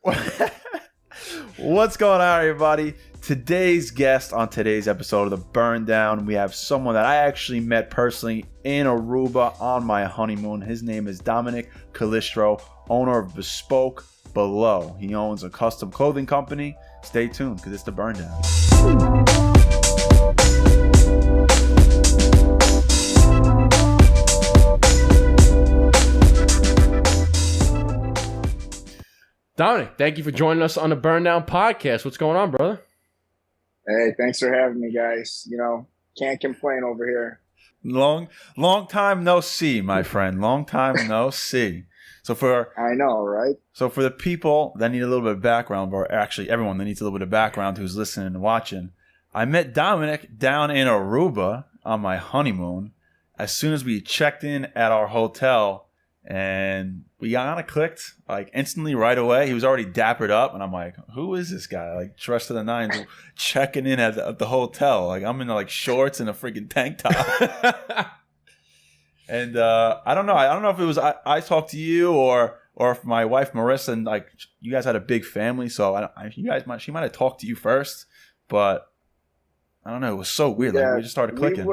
What's going on, everybody? Today's guest on today's episode of The Burn Down, we have someone that I actually met personally in Aruba on my honeymoon. His name is Dominick Calistro, owner of Bespoke Below. He owns a custom clothing company. Stay tuned because it's The Burn Down. Dominick, thank you for joining us on the Burn Down podcast. What's going on, brother? Hey, thanks for having me, guys. Can't complain over here. Long time no see, my friend. Long time no see. I know, right? So for the people that need a little bit of background, or actually everyone that needs a little bit of background who's listening and watching, I met Dominick down in Aruba on my honeymoon as soon as we checked in at our hotel. And we kind of clicked like instantly right away. He was already dappered up, and I'm like, "Who is this guy?" Like dressed to the nines, checking in at the hotel. Like I'm in like shorts and a freaking tank top. And I don't know if it was I talked to you or if my wife Marissa, and like you guys had a big family, so she might have talked to you first, but I don't know. It was so weird. Yeah, like we just started clicking.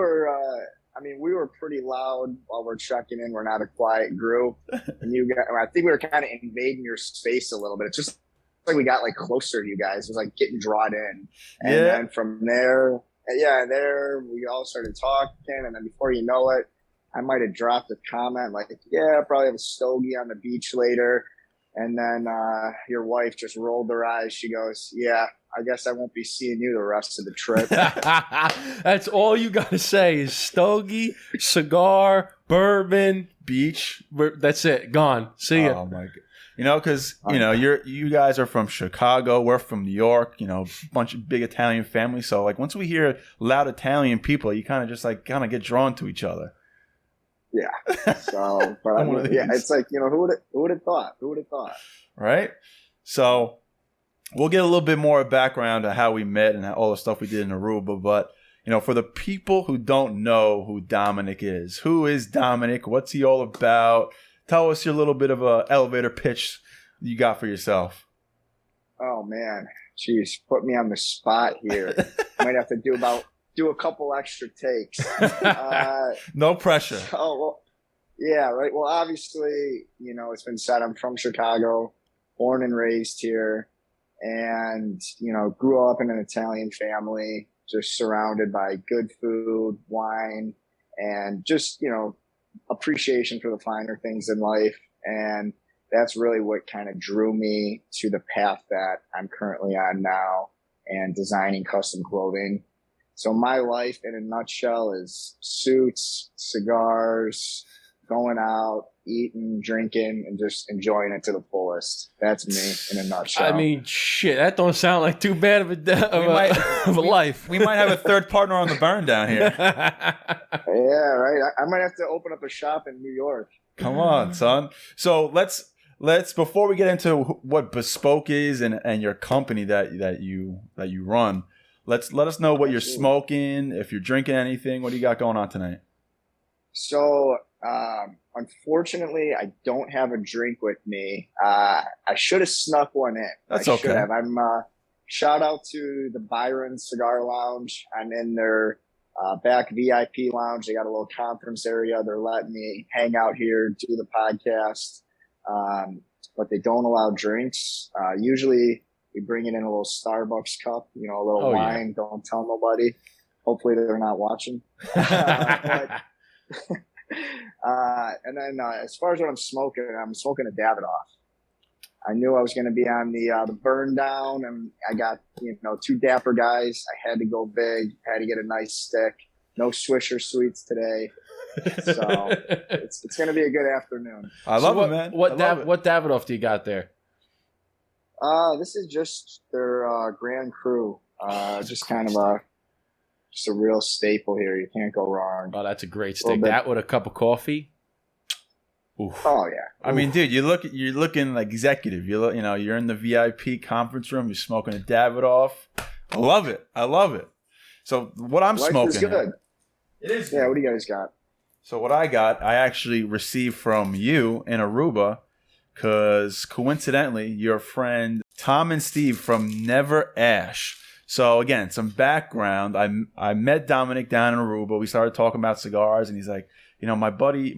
We were pretty loud while we're checking in. We're not a quiet group. And I think we were kind of invading your space a little bit. It's just like we got like closer to you guys. It was like getting drawn in. And then from there, we all started talking. And then before you know it, I might have dropped a comment like, I'll probably have a stogie on the beach later. And then your wife just rolled her eyes. She goes, I guess I won't be seeing you the rest of the trip. That's all you got to say is stogie, cigar, bourbon, beach. That's it. Gone. See ya. Oh, my God. Because, you guys are from Chicago. We're from New York, bunch of big Italian families. So, like, once we hear loud Italian people, you kind of just, like, get drawn to each other. Yeah. So, but it's like, who would have thought? Who would have thought? Right? So, we'll get a little bit more background on how we met and all the stuff we did in Aruba. But, for the people who don't know who Dominick is, who is Dominick? What's he all about? Tell us your little bit of a elevator pitch you got for yourself. Oh, man. Jeez, put me on the spot here. I might have to do a couple extra takes. No pressure. Oh, well, yeah, right. Well, obviously, it's been said I'm from Chicago, born and raised here. And, grew up in an Italian family, just surrounded by good food, wine, and just, appreciation for the finer things in life. And that's really what kind of drew me to the path that I'm currently on now and designing custom clothing. So my life in a nutshell is suits, cigars, going out, eating, drinking, and just enjoying it to the fullest. That's me in a nutshell. I mean, shit, that don't sound like too bad of a life. We might have a third partner on the burn down here. Yeah, right. I might have to open up a shop in New York. Come on, son. So let's before we get into what Bespoke is and your company that you run, let us know what you're smoking, if you're drinking anything. What do you got going on tonight? So, unfortunately, I don't have a drink with me. I should have snuck one in. That's okay. Should have. I'm shout out to the Byron Cigar Lounge. I'm in their back VIP lounge. They got a little conference area. They're letting me hang out here, do the podcast. But they don't allow drinks. Usually we bring it in a little Starbucks cup, a little wine. Yeah. Don't tell nobody. Hopefully they're not watching. And then as far as what I'm smoking a Davidoff. I knew I was going to be on the burn down, and I got two dapper guys. I had to go big, had to get a nice stick. No Swisher Sweets today, so it's going to be a good afternoon. I love it, man. What Davidoff do you got there? This is just their Grand Cru. Just kind of a real staple here. You can't go wrong. Oh, that's a great stick. That with a cup of coffee. Oof. Oh yeah. I mean, dude, you're looking like executive. You're in the VIP conference room. You're smoking a Davidoff. I love it. So what I'm Life smoking, is good. It is. Yeah. What do you guys got? So what I got, I actually received from you in Aruba because coincidentally, your friend Tom and Steve from Never Ash. So again, some background. I met Dominick down in Aruba. We started talking about cigars, and he's like, you know, my buddy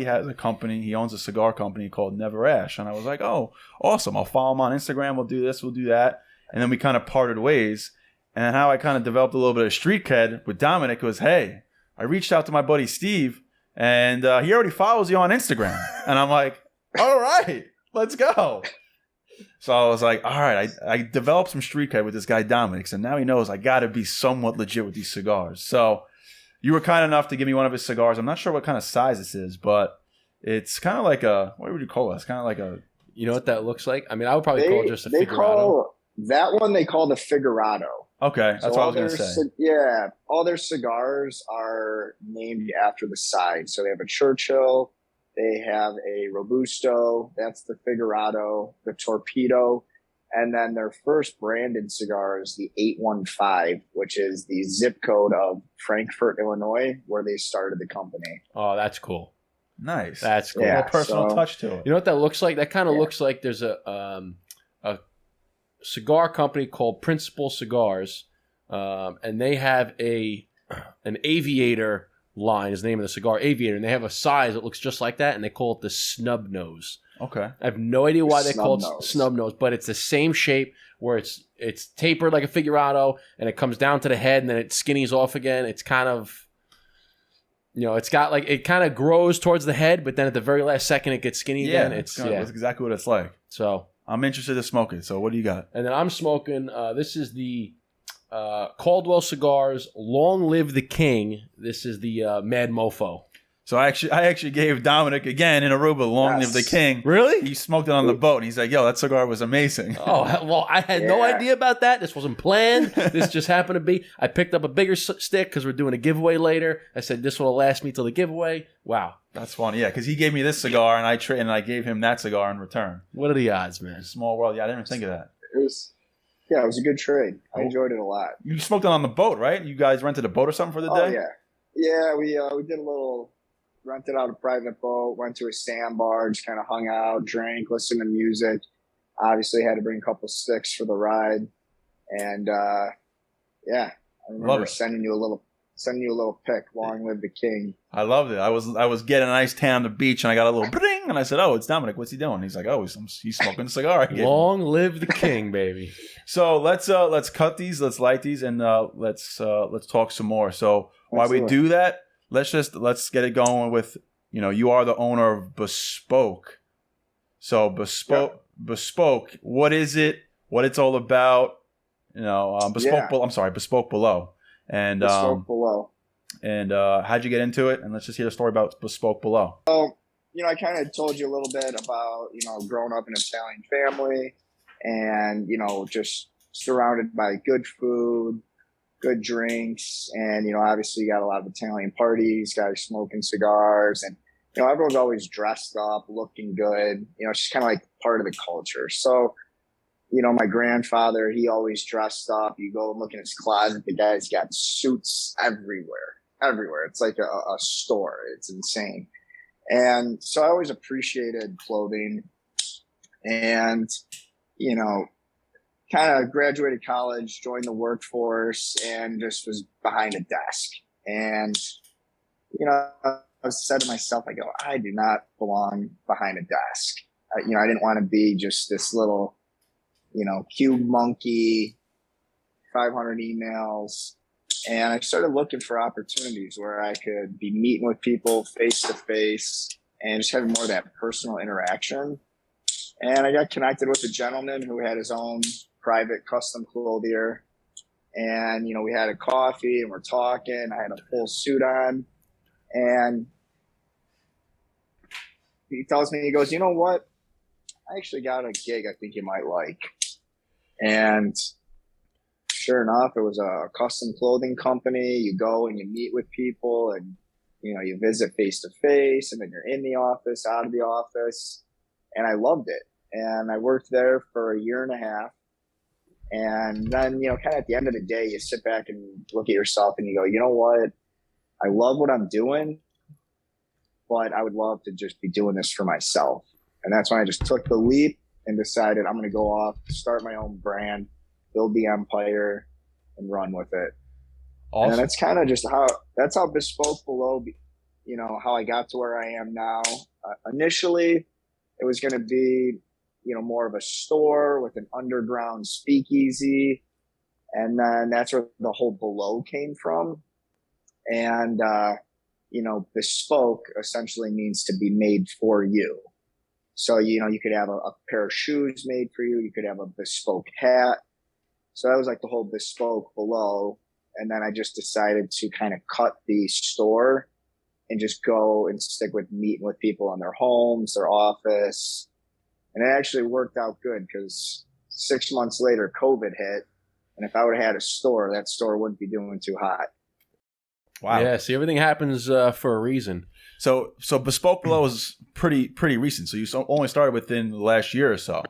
has a company. He owns a cigar company called Never Ash, and I was like, oh, awesome. I'll follow him on Instagram. We'll do this. We'll do that. And then we kind of parted ways. And how I kind of developed a little bit of street cred with Dominick was, hey, I reached out to my buddy Steve, and he already follows you on Instagram. And I'm like, all right, let's go. So I was like, all right, I developed some street cred with this guy Dominick, so now he knows I got to be somewhat legit with these cigars. So you were kind enough to give me one of his cigars. I'm not sure what kind of size this is, but it's kind of like what would you call it? It's kind of like a... You know what that looks like? I mean, I would probably call it just a Figurado. That one they call the Figurado. Okay, that's what I was going to say. Yeah, all their cigars are named after the side. So they have a Churchill, they have a Robusto, that's the Figurado, the Torpedo, and then their first branded cigar is the 815, which is the zip code of Frankfort, Illinois, where they started the company. Oh, that's cool. Nice. That's cool. Yeah, a personal touch to it. You know what that looks like? That kind of looks like there's a cigar company called Principal Cigars, and they have an Aviator line is the name of the cigar, Aviator, and they have a size that looks just like that, and they call it the snub nose. Okay. I have no idea why they call it snub nose, but it's the same shape where it's tapered like a Figurado, and it comes down to the head, and then it skinnies off again. It's kind of, you know, it's got like, it kind of grows towards the head, but then at the very last second it gets skinny again. That's exactly what it's like. So I'm interested to smoke it. So what do you got? And then I'm smoking, this is the Caldwell Cigars Long Live the King. This is the Mad Mofo. So I actually gave Dominick again in Aruba Long Live the King. Really? He smoked it on the boat, and he's like, yo, that cigar was amazing. Oh, well, I had no idea about that. This wasn't planned. This just happened to be. I picked up a bigger stick because we're doing a giveaway later. I said, this will last me till the giveaway. Wow. That's funny, yeah, because he gave me this cigar, and I gave him that cigar in return. What are the odds, man? Small world. Yeah, I didn't even think of that. It was a good trade. I enjoyed it a lot. You smoked it on the boat, right? You guys rented a boat or something for the day? Yeah, we did a little, rented out a private boat, went to a sandbar, just kind of hung out, drank, listened to music. Obviously had to bring a couple sticks for the ride. And I remember sending you a little pic, Long Live the King. I loved it. I was getting a nice tan on the beach, and I got a little bring, and I said, "Oh, it's Dominick. What's he doing?" He's like, "Oh, he's smoking a cigar." Long live the King, baby. So let's cut these, let's light these, and let's talk some more. So while we do that, let's get it going with, you know, you are the owner of Bespoke. So Bespoke, what is it? What it's all about? You know, Bespoke Below. And Bespoke Below. And how'd you get into it? And let's just hear the story about Bespoke Below. So, you know, I kind of told you a little bit about, you know, growing up in an Italian family and, you know, just surrounded by good food, good drinks. And, you know, obviously you got a lot of Italian parties, guys smoking cigars, and, you know, everyone's always dressed up, looking good. You know, it's just kind of like part of the culture. So, you know, my grandfather, he always dressed up. You go and look in his closet, the guy's got suits everywhere. It's like a store. It's insane. And so I always appreciated clothing, and, you know, kind of graduated college, joined the workforce, and just was behind a desk. And, you know, I said to myself, I go, I do not belong behind a desk. You know, I didn't want to be just this little, you know, cube monkey, 500 emails. And I started looking for opportunities where I could be meeting with people face to face and just having more of that personal interaction. And I got connected with a gentleman who had his own private custom clothier. And, you know, we had a coffee and we're talking. I had a full suit on. And he tells me, he goes, you know what? I actually got a gig I think you might like. And sure enough, it was a custom clothing company. You go and you meet with people, and, you know, you visit face to face, and then you're in the office, out of the office. And I loved it. And I worked there for a year and a half. And then, you know, kind of at the end of the day, you sit back and look at yourself and you go, you know what? I love what I'm doing, but I would love to just be doing this for myself. And that's when I just took the leap and decided I'm going to go off, start my own brand, build the empire, and run with it. Awesome. And that's kind of just how Bespoke Below, you know, how I got to where I am now. Initially, it was going to be, you know, more of a store with an underground speakeasy. And then that's where the whole Below came from. And, you know, bespoke essentially means to be made for you. So, you know, you could have a pair of shoes made for you. You could have a bespoke hat. So that was like the whole Bespoke Below. And then I just decided to kind of cut the store and just go and stick with meeting with people in their homes, their office. And it actually worked out good because 6 months later, COVID hit. And if I would have had a store, that store wouldn't be doing too hot. Wow. Yeah, see, everything happens for a reason. So Bespoke Below is pretty recent. So you only started within the last year or so.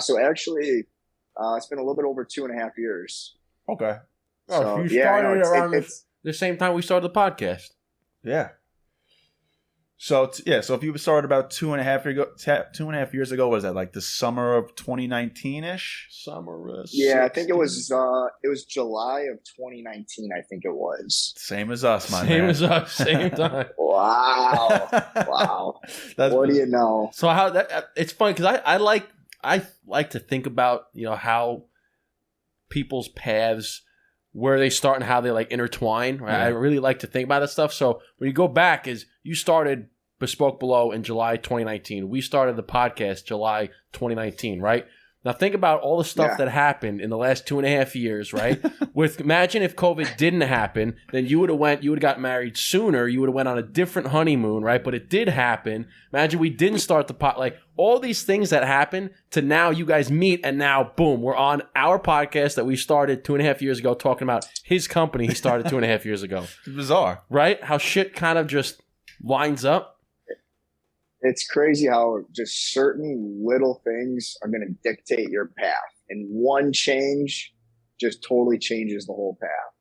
So actually, it's been a little bit over 2.5 years. Okay. So, you started around the same time we started the podcast. Yeah. So so if you started about 2.5 years ago, was that like the summer of 2019-ish? Yeah, I think it was July of 2019. I think it was. Same as us, man. Same as us, same time. Wow. What do you know? So it's funny because I like to think about, you know, how people's paths, where they start and how they like intertwine. Right? Yeah. I really like to think about that stuff. So when you go back, is you started Bespoke Below in July 2019. We started the podcast July 2019, right? Now think about all the stuff that happened in the last 2.5 years, right? Imagine if COVID didn't happen, then you would have got married sooner. You would have went on a different honeymoon, right? But it did happen. Imagine we didn't start the like all these things that happened to now you guys meet and now boom, we're on our podcast that we started 2.5 years ago talking about his company he started 2.5 years ago. It's bizarre. Right? How shit kind of just lines up. It's crazy how just certain little things are going to dictate your path. And one change just totally changes the whole path.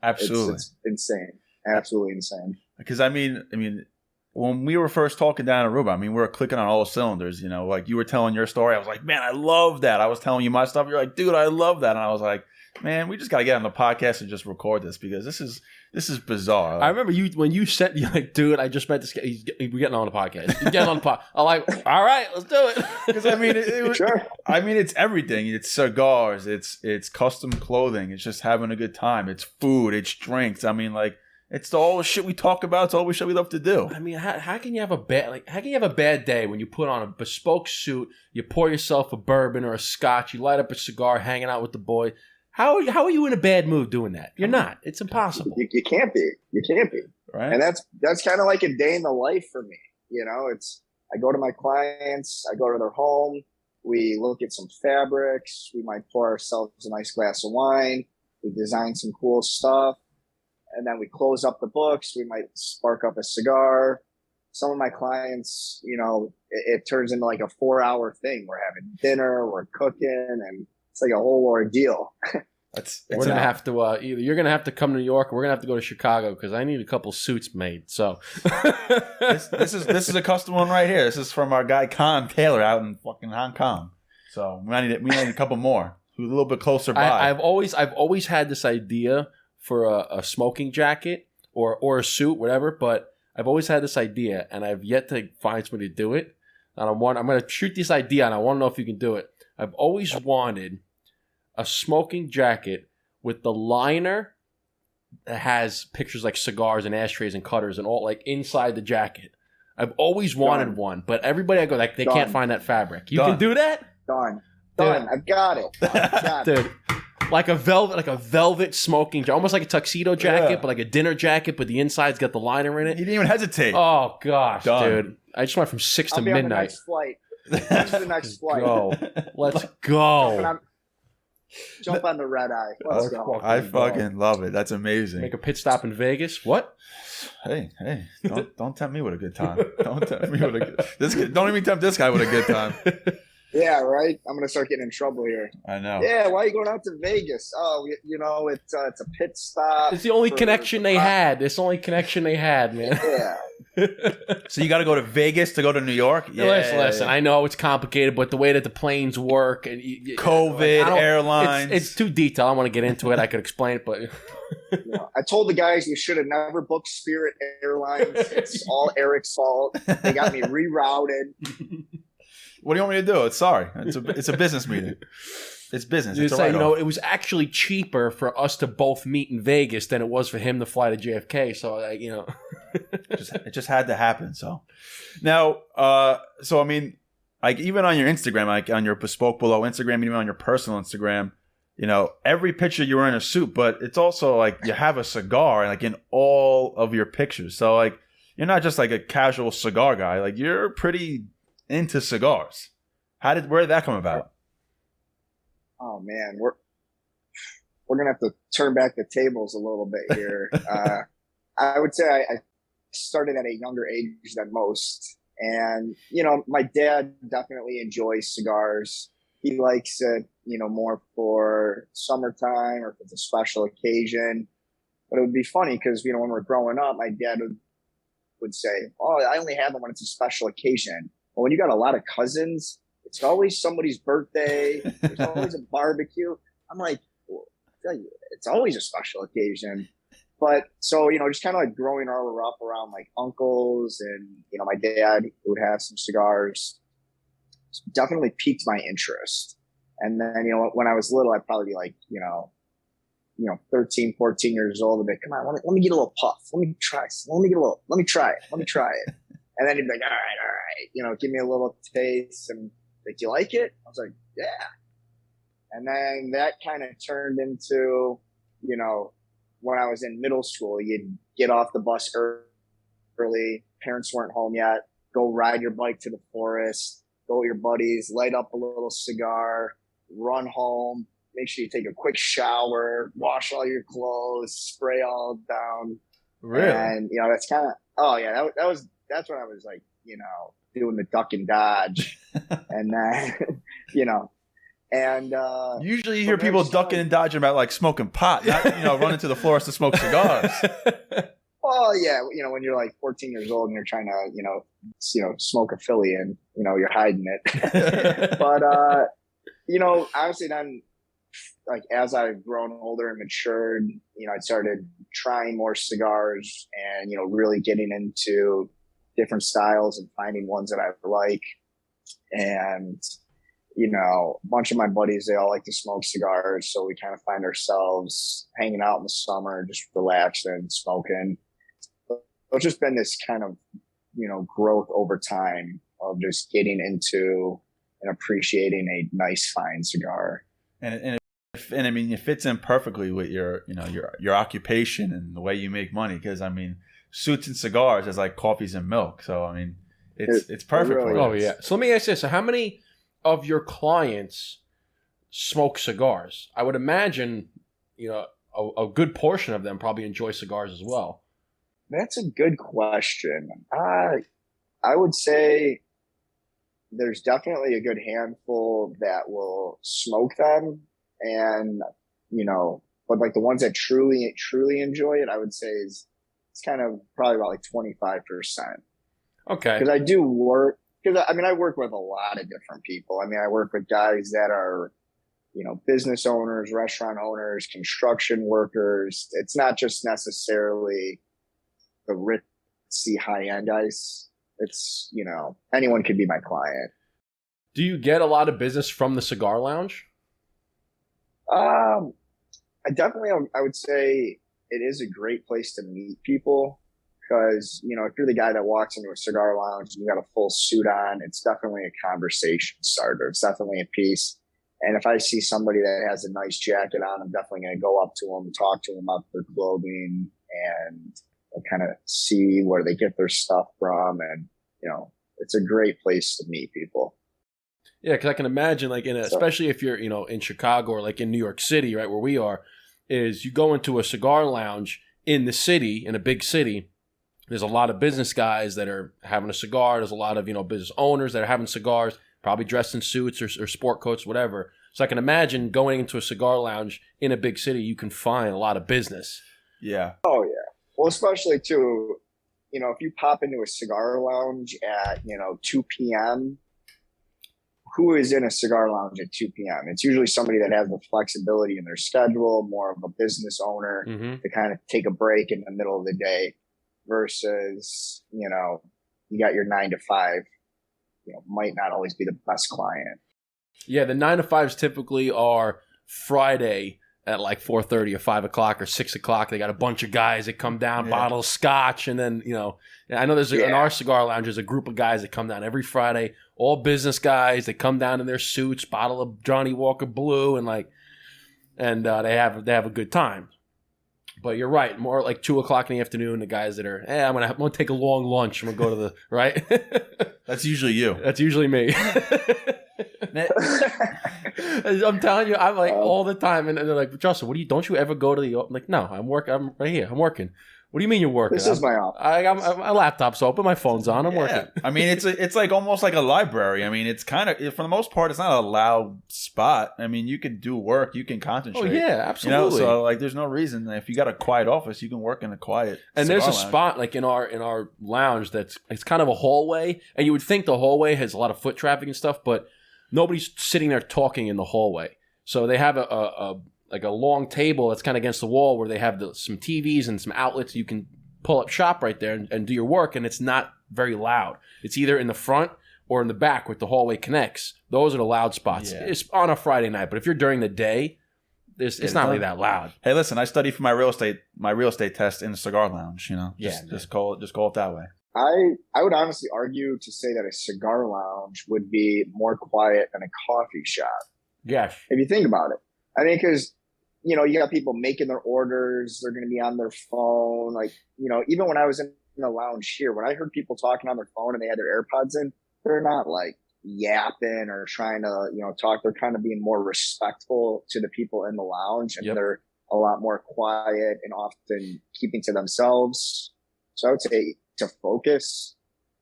Absolutely. It's insane. Absolutely insane. Because, I mean, when we were first talking down in Aruba, we were clicking on all cylinders, you know, like you were telling your story. I was like, man, I love that. I was telling you my stuff. You're like, dude, I love that. And I was like, man, we just got to get on the podcast and just record this because this is bizarre. I remember when you said, you're like, dude, I just met this guy. We're getting on the podcast. He's getting on the podcast. I'm like, all right, let's do it. Because sure. It's everything. It's cigars. It's custom clothing. It's just having a good time. It's food. It's drinks. It's all the shit we talk about. It's all the shit we love to do. How can you have a bad day when you put on a bespoke suit, you pour yourself a bourbon or a scotch, you light up a cigar, hanging out with the boy? How are you in a bad mood doing that? You're not. It's impossible. You can't be. You can't be. Right. And that's kind of like a day in the life for me. You know, I go to my clients, I go to their home, we look at some fabrics, we might pour ourselves a nice glass of wine, we design some cool stuff, and then we close up the books, we might spark up a cigar. Some of my clients, you know, it turns into like a 4-hour thing. We're having dinner, we're cooking, and it's like a whole ordeal. We're gonna have to either you're gonna have to come to New York, or we're gonna have to go to Chicago because I need a couple suits made. So this is a custom one right here. This is from our guy Con Taylor out in fucking Hong Kong. So we need a couple more. Who's a little bit closer by. I've always had this idea for a smoking jacket or a suit, whatever. But I've always had this idea, and I've yet to find somebody to do it. And I'm gonna shoot this idea, and I want to know if you can do it. I've always wanted a smoking jacket with the liner that has pictures like cigars and ashtrays and cutters and all like inside the jacket. I've always wanted one, but everybody I go like they can't find that fabric. You can do that? Done. I've got it. Dude. Like a velvet smoking jacket, almost like a tuxedo jacket, but like a dinner jacket, but the inside's got the liner in it. You didn't even hesitate. Oh gosh, dude! I just went from 6 to midnight. On the next flight. When's the next flight? Let's go. Jump on the red eye. Let's go. I fucking love it. That's amazing. Make a pit stop in Vegas. What? Hey! Don't tempt me with a good time. Don't tempt me with don't even tempt this guy with a good time. Yeah, right. I'm gonna start getting in trouble here. I know. Yeah, why are you going out to Vegas? Oh, it's a pit stop. It's the only connection they had. It's the only connection they had, man. Yeah. So you got to go to Vegas to go to New York? Yeah. Listen. I know it's complicated, but the way that the planes work and COVID, airlines. It's too detailed. I don't want to get into it. I could explain it, but I told the guys you should have never booked Spirit Airlines. It's all Eric's fault. They got me rerouted. What do you want me to do? Sorry. It's a business meeting. It's business. It's like, it was actually cheaper for us to both meet in Vegas than it was for him to fly to JFK. So, it just had to happen. So now, like even on your Instagram, like on your Bespoke Below Instagram, even on your personal Instagram, every picture you were in a suit, but it's also like you have a cigar like in all of your pictures. So like you're not just like a casual cigar guy. Like you're pretty into cigars. Where did that come about? Oh man, we're gonna have to turn back the tables a little bit here. I would say I started at a younger age than most, and my dad definitely enjoys cigars. He likes it, more for summertime or if it's a special occasion. But it would be funny because when we're growing up, my dad would say, "Oh, I only have them when it's a special occasion." Well, when you got a lot of cousins, it's always somebody's birthday. There's always a barbecue. I'm like, well, it's always a special occasion. But so, just kind of like growing up around like uncles and, my dad who would have some cigars definitely piqued my interest. And then, when I was little, I'd probably be like, 13, 14 years old, a bit. Come on, let me get a little puff. Let me try it. And then he'd be like, all right, give me a little taste. And like, do you like it? I was like, yeah. And then that kind of turned into, when I was in middle school, you'd get off the bus early. Parents weren't home yet. Go ride your bike to the forest. Go with your buddies. Light up a little cigar. Run home. Make sure you take a quick shower. Wash all your clothes. Spray all down. Really? And that's kind of. Oh yeah, that's when I was like, doing the duck and dodge, and then and usually you hear people ducking and dodging about like smoking pot, not running to the forest to smoke cigars. Well, yeah, when you're like 14 years old and you're trying to smoke a Philly and you're hiding it. But honestly, then like as I've grown older and matured, I started trying more cigars and really getting into different styles and finding ones that I like. And a bunch of my buddies, they all like to smoke cigars, so we kind of find ourselves hanging out in the summer, just relaxing, smoking. It's just been this kind of growth over time of just getting into and appreciating a nice fine cigar. And I mean, it fits in perfectly with your occupation and the way you make money. Because I mean, suits and cigars is like coffees and milk. So I mean, it's perfect for you. Oh yeah. So let me ask this: so how many of your clients smoke cigars? I would imagine a good portion of them probably enjoy cigars as well. That's a good question. I would say there's definitely a good handful that will smoke them. And, but like the ones that truly enjoy it, I would say it's kind of probably about like 25%. Okay. Because I do work, I work with a lot of different people. I work with guys that are, business owners, restaurant owners, construction workers. It's not just necessarily the ritzy high-end guys. It's, anyone could be my client. Do you get a lot of business from the Cigar Lounge? I would say it is a great place to meet people because, if you're the guy that walks into a cigar lounge and you got a full suit on, it's definitely a conversation starter. It's definitely a piece. And if I see somebody that has a nice jacket on, I'm definitely going to go up to them, talk to them about their clothing and kind of see where they get their stuff from. And, it's a great place to meet people. Yeah, because I can imagine, like, especially if you're, in Chicago or like in New York City, right, where we are, is you go into a cigar lounge in the city, in a big city, there's a lot of business guys that are having a cigar. There's a lot of, business owners that are having cigars. probably dressed in suits or sport coats, whatever. So I can imagine going into a cigar lounge in a big city, you can find a lot of business. Yeah. Oh, yeah. Well, especially too, if you pop into a cigar lounge at, 2 p.m., who is in a cigar lounge at 2 p.m.? It's usually somebody that has the flexibility in their schedule, more of a business owner to kind of take a break in the middle of the day versus, you got your 9 to 5, might not always be the best client. Yeah, the 9 to 5s typically are Friday at like 4:30 or 5 o'clock or 6 o'clock. They got a bunch of guys that come down, bottle of scotch, and then, I know there's in our cigar lounge, there's a group of guys that come down every Friday, all business guys. They come down in their suits, bottle of Johnny Walker Blue, and they have a good time. But you're right, more like 2 o'clock in the afternoon, the guys that are, I'm gonna take a long lunch. I'm gonna go to the right. That's usually you. That's usually me. I'm telling you, I'm like all the time, and they're like, Justin, don't you ever go to the? I'm like, no, I'm right here. I'm working. What do you mean you're working? This is my office. My laptop's open, my phone's on, I'm working. I mean, it's like almost like a library. I mean, it's kind of, for the most part, it's not a loud spot. I mean, you can do work, you can concentrate. Oh yeah, absolutely. So like, there's no reason if you got a quiet office, you can work in a quiet. And there's a lounge. spot like in our lounge it's kind of a hallway, and you would think the hallway has a lot of foot traffic and stuff, but nobody's sitting there talking in the hallway. So they have a long table that's kind of against the wall where they have some TVs and some outlets. You can pull up shop right there and do your work, and it's not very loud. It's either in the front or in the back where the hallway connects. Those are the loud spots. Yeah. It's on a Friday night, but if you're during the day, it's not really that loud. Hey, listen, I studied for my real estate test in the cigar lounge. Just call it that way. I would honestly argue to say that a cigar lounge would be more quiet than a coffee shop. Yes. If you think about it. I mean, because, you got people making their orders. They're going to be on their phone. Like, even when I was in the lounge here, when I heard people talking on their phone and they had their AirPods in, they're not like yapping or trying to, talk. They're kind of being more respectful to the people in the lounge, and they're a lot more quiet and often keeping to themselves. So I would say to focus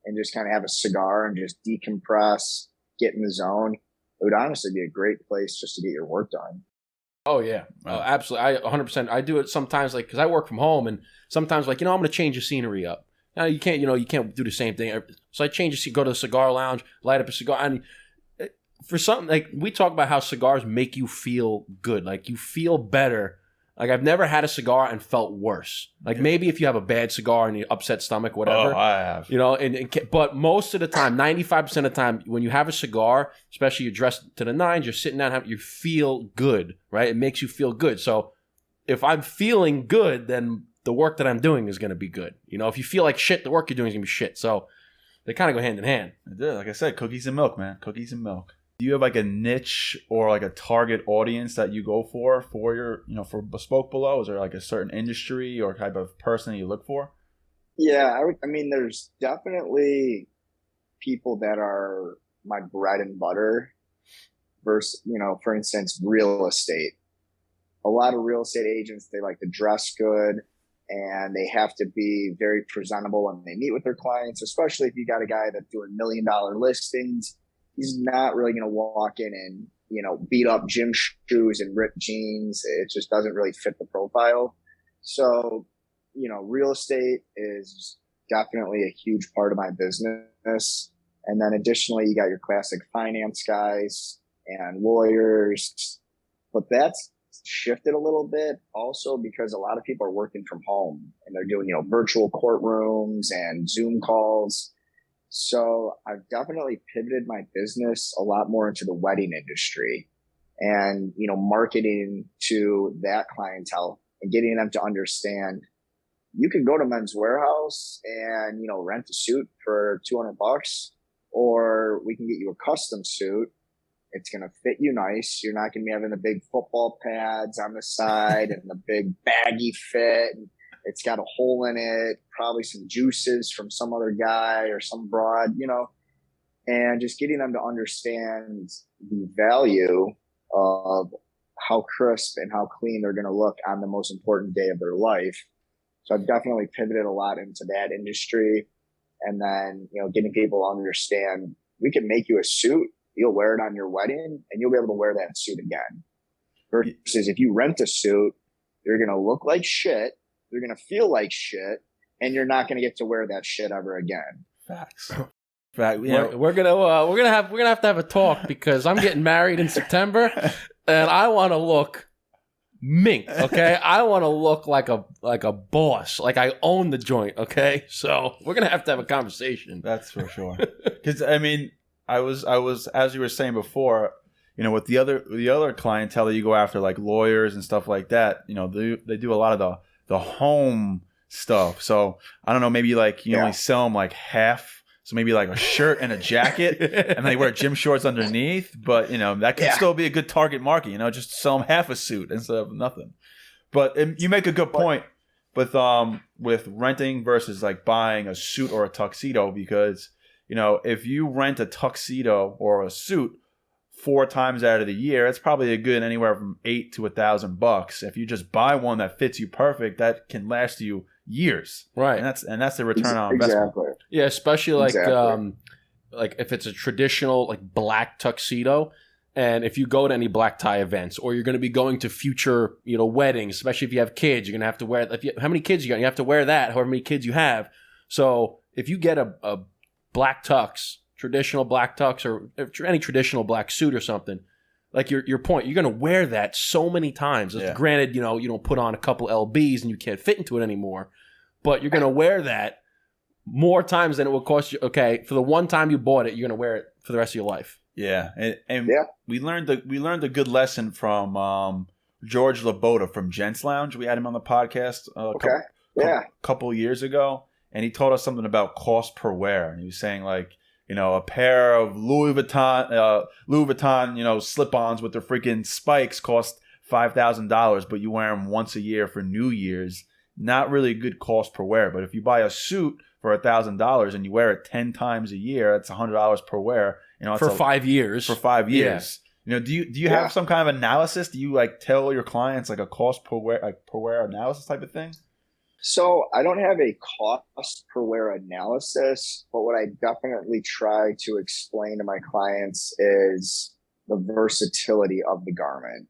and just kind of have a cigar and just decompress, get in the zone, it would honestly be a great place just to get your work done. Oh yeah, absolutely. 100%. I do it sometimes, like, because I work from home, and sometimes, like, I'm going to change the scenery up. Now you can't do the same thing. So I go to the cigar lounge, light up a cigar, and for something like we talk about how cigars make you feel good, like you feel better. Like, I've never had a cigar and felt worse. Like, maybe if you have a bad cigar and you upset stomach, whatever. Oh, I have. But most of the time, 95% of the time, when you have a cigar, especially you're dressed to the nines, you're sitting down, you feel good, right? It makes you feel good. So if I'm feeling good, then the work that I'm doing is going to be good. If you feel like shit, the work you're doing is going to be shit. So they kind of go hand in hand. It did. Like I said, cookies and milk, man. Cookies and milk. Do you have like a niche or like a target audience that you go for your, for Bespoke Below? Is there like a certain industry or type of person you look for? Yeah, I mean, there's definitely people that are my bread and butter versus, for instance, real estate. A lot of real estate agents, they like to dress good and they have to be very presentable when they meet with their clients, especially if you got a guy that's doing $1 million listings. He's not really going to walk in and, beat up gym shoes and ripped jeans. It just doesn't really fit the profile. So, real estate is definitely a huge part of my business. And then additionally, you got your classic finance guys and lawyers. But that's shifted a little bit also because a lot of people are working from home and they're doing, virtual courtrooms and Zoom calls. So I've definitely pivoted my business a lot more into the wedding industry and, marketing to that clientele and getting them to understand you can go to Men's Warehouse and, rent a suit for $200, or we can get you a custom suit. It's going to fit you nice. You're not going to be having the big football pads on the side and the big baggy fit. It's got a hole in it, probably some juices from some other guy or some broad, and just getting them to understand the value of how crisp and how clean they're going to look on the most important day of their life. So I've definitely pivoted a lot into that industry. And then, getting people to understand we can make you a suit you'll wear it on your wedding and you'll be able to wear that suit again. Versus if you rent a suit, you're going to look like shit, you're going to feel like shit, and you're not going to get to wear that shit ever again. Facts. We're gonna have to have a talk because I'm getting married in September, and I want to look mink. Okay, I want to look like a boss, like I own the joint. Okay, so we're gonna have to have a conversation. That's for sure. Because I mean, I was as you were saying before, with the other clientele that you go after, like lawyers and stuff like that. They do a lot of the home stuff. So I don't know, maybe like you only sell them like half. So maybe like a shirt and a jacket, and they wear gym shorts underneath. But that can still be a good target market. Just sell them half a suit instead of nothing. But you make a good point with renting versus like buying a suit or a tuxedo, because if you rent a tuxedo or a suit 4 times out of the year, it's probably a good anywhere from $800 to $1,000. If you just buy one that fits you perfect, that can last you years, right? And that's the return on investment. Exactly. Yeah, especially like if it's a traditional like black tuxedo, and if you go to any black tie events, or you're going to be going to future weddings, especially if you have kids, you're going to have to wear. How many kids you got? You have to wear that. However many kids you have. So if you get a black tux, traditional black tux, or any traditional black suit or something, like your point, you're going to wear that so many times. Yeah. Granted, you don't put on a couple LBs and you can't fit into it anymore, but you're going to wear that more times than it will cost you. Okay, for the one time you bought it, you're going to wear it for the rest of your life. Yeah, and we learned a good lesson from George Laboda from Gents Lounge. We had him on the podcast a couple years ago, and he told us something about cost per wear. And he was saying like, a pair of Louis Vuitton, slip-ons with the freaking spikes cost $5,000, but you wear them once a year for New Year's. Not really a good cost per wear. But if you buy a suit for $1,000 and you wear it 10 times a year, that's $100 per wear. For 5 years. For 5 years. Yeah. Do you have some kind of analysis? Do you like tell your clients like a cost per wear analysis type of thing? So I don't have a cost per wear analysis, but what I definitely try to explain to my clients is the versatility of the garment.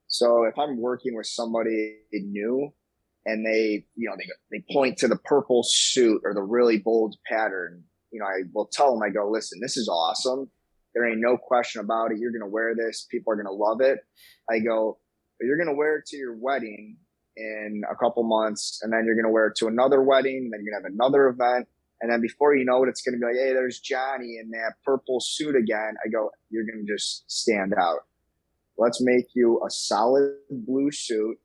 So if I'm working with somebody new and they point to the purple suit or the really bold pattern, I will tell them, I go, listen, this is awesome. There ain't no question about it. You're going to wear this. People are going to love it. I go, but you're going to wear it to your wedding in a couple months, and then you're going to wear it to another wedding, and then you're going to have another event, and then before you know it, it's going to be like, hey, there's Johnny in that purple suit again. I go, you're going to just stand out. Let's make you a solid blue suit,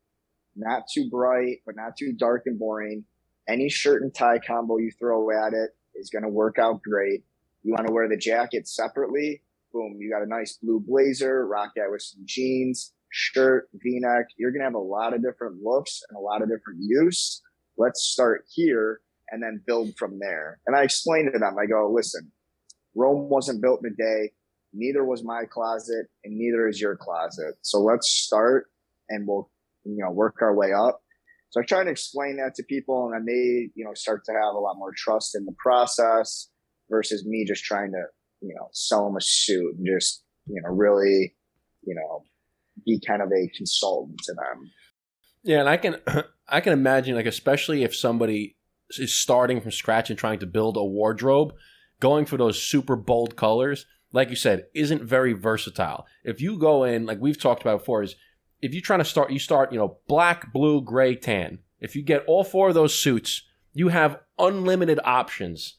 not too bright, but not too dark and boring. Any shirt and tie combo you throw at it is going to work out great. You want to wear the jacket separately? Boom, you got a nice blue blazer, rock that with some jeans, shirt, v-neck. You're going to have a lot of different looks and a lot of different use. Let's start here and then build from there. And I explained to them, I go, listen, Rome wasn't built in a day. Neither was my closet, and neither is your closet. So let's start and we'll, work our way up. So I try to explain that to people, and then they, start to have a lot more trust in the process versus me just trying to, sell them a suit and just, really, be kind of a consultant to them. Yeah. And I can imagine, like, especially if somebody is starting from scratch and trying to build a wardrobe, going for those super bold colors, like you said, isn't very versatile. If you go in, like we've talked about before, is if you're trying to start, black, blue, gray, tan. If you get all 4 of those suits, you have unlimited options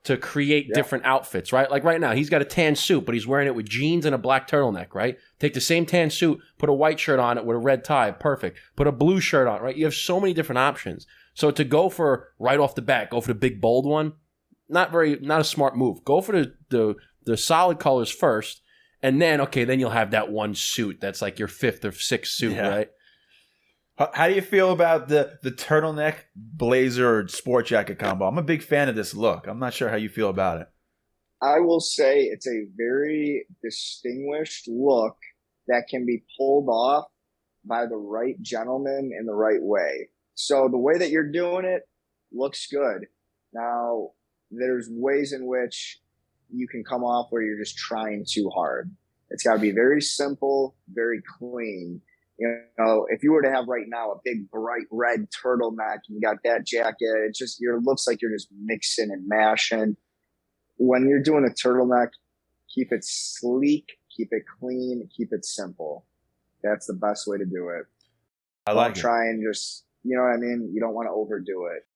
to create different outfits, right? Like right now, he's got a tan suit, but he's wearing it with jeans and a black turtleneck, right? Take the same tan suit, put a white shirt on it with a red tie, perfect. Put a blue shirt on, right? You have so many different options. So to go for, right off the bat, go for the big bold one, not a smart move. Go for the solid colors first, and then you'll have that one suit that's like your 5th or 6th suit, right? How do you feel about the turtleneck blazer sport jacket combo? I'm a big fan of this look. I'm not sure how you feel about it. I will say it's a very distinguished look that can be pulled off by the right gentleman in the right way. So the way that you're doing it looks good. Now, there's ways in which, you can come off where you're just trying too hard. It's got to be very simple, very clean. You know, if you were to have right now a big bright red turtleneck and you got that jacket, it looks like you're just mixing and mashing. When you're doing a turtleneck, keep it sleek, keep it clean, keep it simple. That's the best way to do it. Don't try and just, you know what I mean? You don't want to overdo it.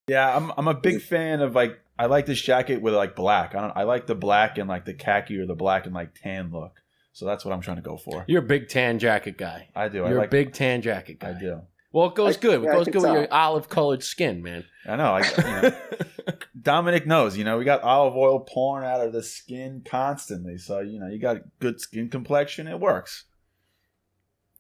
Yeah, I'm a big fan of like, I like this jacket with like black. I like the black and like the khaki or the black and like tan look. So that's what I'm trying to go for. You're a big tan jacket guy. I do. You're a big tan jacket guy. I do. Well, it goes good. It goes good with your olive-colored skin, man. I know. Dominick knows. You know, we got olive oil pouring out of the skin constantly. So, you know, you got good skin complexion. It works.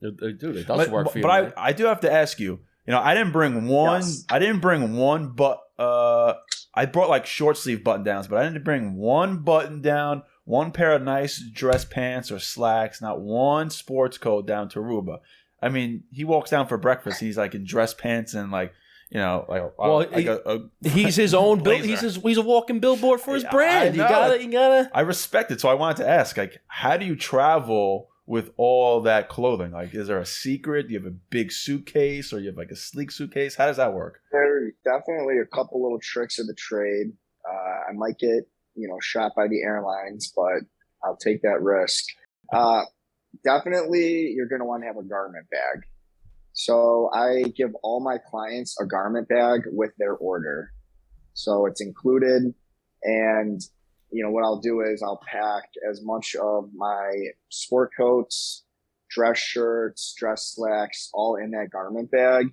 Dude, it does work for you. But I do have to ask you. You know, I didn't bring one. Yes. I didn't bring one, but I brought like short sleeve button downs. But I didn't bring one button down, one pair of nice dress pants or slacks, not one sports coat down to Aruba. I mean, he walks down for breakfast. He's like in dress pants and like, you know, he's his own build. He's a walking billboard for his brand. You gotta. I respect it. So I wanted to ask, like, how do you travel with all that clothing? Like, is there a secret? Do you have a big suitcase or you have like a sleek suitcase? How does that work? There are definitely a couple little tricks of the trade. I might get, shot by the airlines, but I'll take that risk. Definitely, you're going to want to have a garment bag. So I give all my clients a garment bag with their order. So it's included. And, what I'll do is I'll pack as much of my sport coats, dress shirts, dress slacks, all in that garment bag.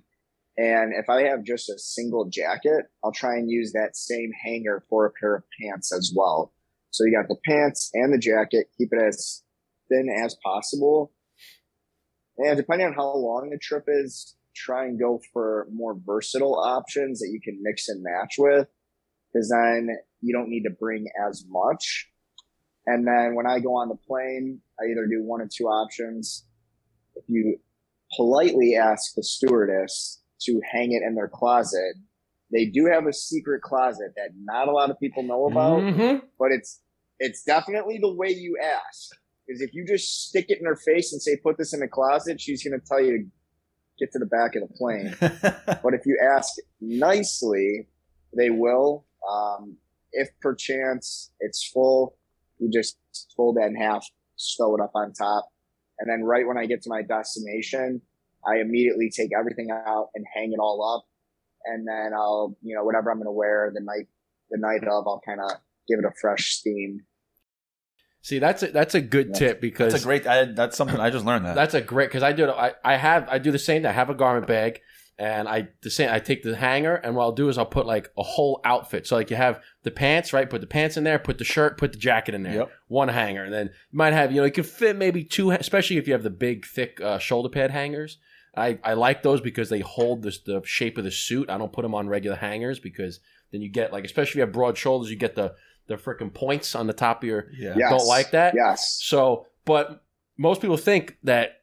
And if I have just a single jacket, I'll try and use that same hanger for a pair of pants as well. So you got the pants and the jacket, keep it as thin as possible. And depending on how long the trip is, try and go for more versatile options that you can mix and match with, because then you don't need to bring as much. And then when I go on the plane, I either do one or two options. If you politely ask the stewardess to hang it in their closet, they do have a secret closet that not a lot of people know about, but it's definitely the way you ask. Because if you just stick it in her face and say, put this in the closet, she's going to tell you to get to the back of the plane. But if you ask nicely, they will. If perchance it's full, you just fold that in half, stow it up on top. And then right when I get to my destination, I immediately take everything out and hang it all up. And then I'll, whatever I'm going to wear the night of, I'll kind of give it a fresh steam. See, that's a good tip, because that's a great. That's something I just learned that. That's a great, because I do the same thing. I have a garment bag, and I take the hanger, and what I'll do is I'll put like a whole outfit. So like you have the pants, right? Put the pants in there, put the shirt, put the jacket in there. Yep. One hanger, and then you might have you can fit maybe two, especially if you have the big thick shoulder pad hangers. I like those because they hold the shape of the suit. I don't put them on regular hangers because then you get like, especially if you have broad shoulders, you get the freaking points on the top of your. Yes. Don't like that. Yes. So, but most people think that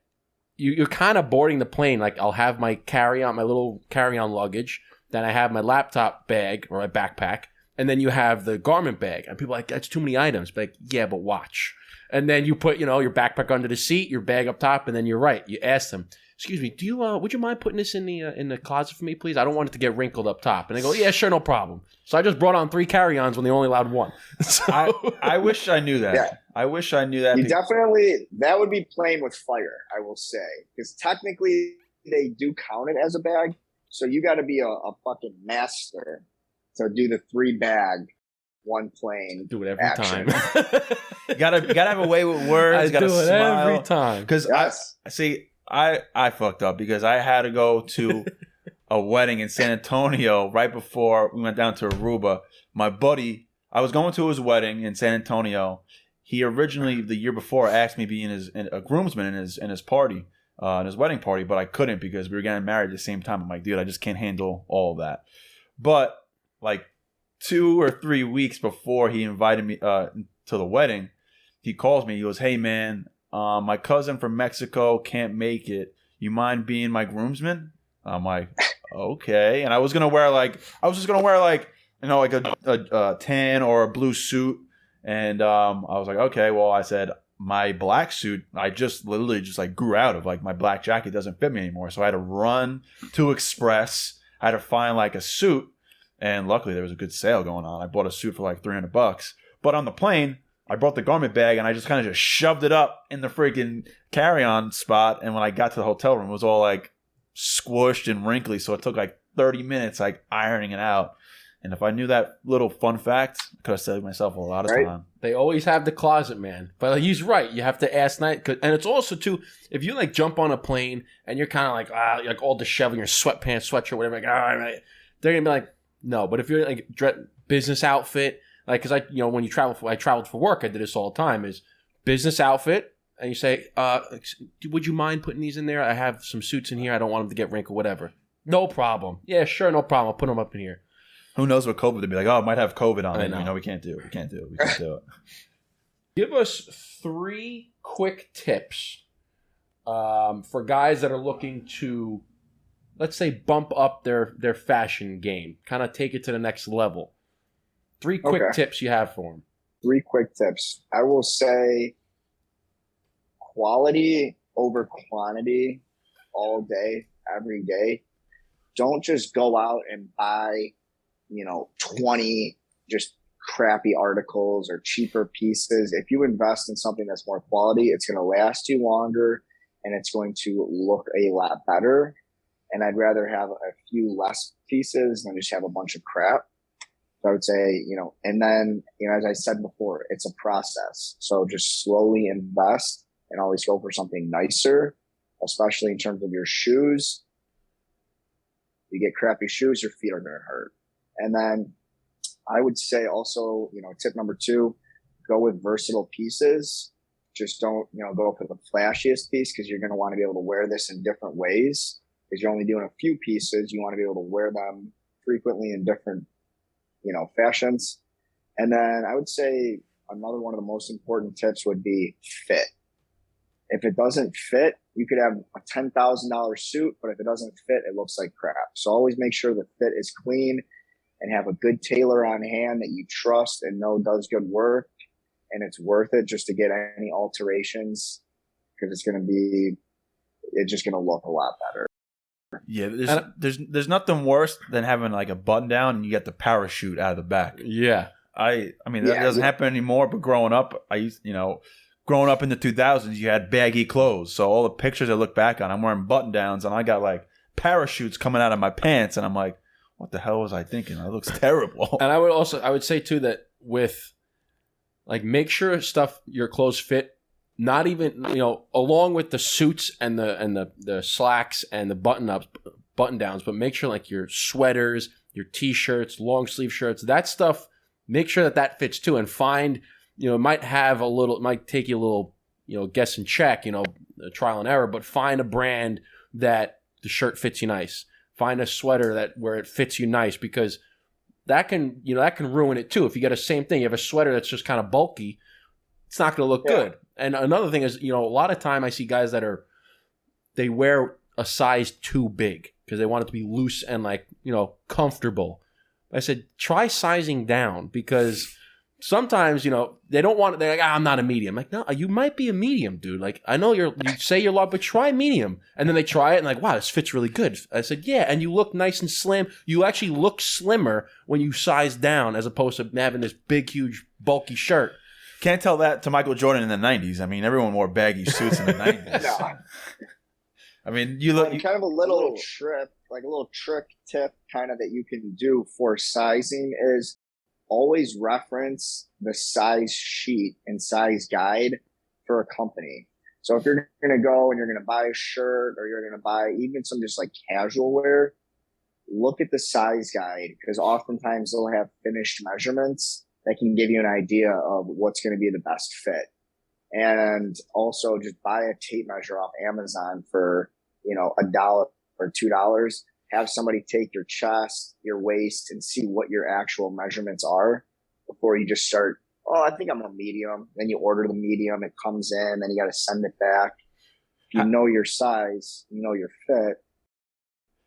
you're kind of boarding the plane. Like I'll have my little carry-on luggage. Then I have my laptop bag or my backpack, and then you have the garment bag. And people are like, that's too many items. But like, yeah, but watch. And then you put your backpack under the seat, your bag up top, and then you're right. You ask them, excuse me, do you would you mind putting this in the closet for me, please? I don't want it to get wrinkled up top. And they go, yeah, sure, no problem. So I just brought on 3 carry-ons when they only allowed 1. So. I wish I knew that. Yeah. I wish I knew that. That would be playing with fire, I will say. Because technically they do count it as a bag. So you got to be a fucking master to do the 3 bag, 1 plane. Do it every action. time. you gotta have a way with words. I do it smile. Every time. Because I fucked up because I had to go to a wedding in San Antonio right before we went down to Aruba. My buddy, I was going to his wedding in San Antonio. He originally the year before asked me to be a groomsman in his party, in his wedding party, but I couldn't because we were getting married at the same time. I'm like, dude, I just can't handle all of that. But like 2 or 3 weeks before he invited me to the wedding, he calls me. He goes, "Hey man, my cousin from Mexico can't make it. You mind being my groomsman?" I'm like, okay. And I was just gonna wear like a tan or a blue suit And I was like, okay, well, I said, my black suit, I just literally just like grew out of. Like, my black jacket doesn't fit me anymore. So I had to run to Express. I had to find like a suit. And luckily there was a good sale going on. I bought a suit for like $300. But on the plane, I brought the garment bag and I just kind of just shoved it up in the freaking carry-on spot. And when I got to the hotel room, it was all like squished and wrinkly. So it took like 30 minutes like ironing it out. And if I knew that little fun fact, I could have saved myself a lot of time. They always have the closet, man. But he's right. You have to ask night. And it's also, too, if you like jump on a plane and you're kind of like all disheveled in your sweatpants, sweatshirt, whatever, like, all right, they're going to be like, no. But if you're like business outfit, like, because when I traveled for work, I did this all the time, is business outfit, and you say, would you mind putting these in there? I have some suits in here. I don't want them to get wrinkled, whatever. No problem. Yeah, sure, no problem. I'll put them up in here. Who knows what COVID would be like? Oh, it might have COVID on it. We can't do it. Give us 3 quick tips for guys that are looking to, let's say, bump up their fashion game, kind of take it to the next level. 3 quick tips you have for them. 3 quick tips. I will say quality over quantity all day, every day. Don't just go out and buy, 20 just crappy articles or cheaper pieces. If you invest in something that's more quality, it's going to last you longer and it's going to look a lot better. And I'd rather have a few less pieces than just have a bunch of crap. So I would say, and then, as I said before, it's a process. So just slowly invest and always go for something nicer, especially in terms of your shoes. You get crappy shoes, your feet are going to hurt. And then I would say also, tip number 2, go with versatile pieces. Just don't, go for the flashiest piece, because you're going to want to be able to wear this in different ways. Because you're only doing a few pieces. You want to be able to wear them frequently in different fashions. And then I would say another one of the most important tips would be fit. If it doesn't fit, you could have a $10,000 suit, but if it doesn't fit, it looks like crap. So always make sure the fit is clean and have a good tailor on hand that you trust and know does good work. And it's worth it just to get any alterations, because it's just going to look a lot better. Yeah, there's nothing worse than having like a button down and you get the parachute out of the back. Yeah. That doesn't happen anymore, but growing up, growing up in the 2000s, you had baggy clothes. So all the pictures I look back on, I'm wearing button downs and I got like parachutes coming out of my pants and I'm like, what the hell was I thinking? That looks terrible. And I would say too that with like, make sure your clothes fit. Not even, along with the suits and the slacks and the button downs, but make sure like your sweaters, your t-shirts, long sleeve shirts, that stuff, make sure that fits too. And find, it might take you a little, guess and check, trial and error, but find a brand that the shirt fits you nice. Find a sweater where it fits you nice, because that can ruin it too. If you get the same thing, you have a sweater that's just kind of bulky, it's not going to look good. And another thing is, a lot of time I see guys they wear a size too big because they want it to be loose and like, comfortable. I said, try sizing down, because sometimes, they don't want it. They're like, I'm not a medium. I'm like, no, you might be a medium, dude. Like, I know you say you're large, but try medium. And then they try it and like, wow, this fits really good. I said, yeah. And you look nice and slim. You actually look slimmer when you size down as opposed to having this big, huge, bulky shirt. Can't tell that to Michael Jordan in the 90s. I mean, everyone wore baggy suits in the 90s. No. I mean, you look... kind of a little trick tip kind of that you can do for sizing is always reference the size sheet and size guide for a company. So if you're going to go and you're going to buy a shirt, or you're going to buy even some just like casual wear, look at the size guide, because oftentimes they'll have finished measurements that can give you an idea of what's going to be the best fit. And also just buy a tape measure off Amazon for, $1 or $2. Have somebody take your chest, your waist, and see what your actual measurements are before you just start, I think I'm a medium. Then you order the medium, it comes in, then you got to send it back. If you know your size, you know your fit.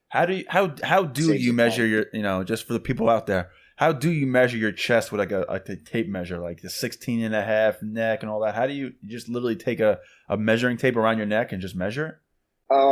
How do you measure your, just for the people out there, How do you measure your chest with like a tape measure, like the 16.5 neck and all that? How do you just literally take a measuring tape around your neck and just measure it?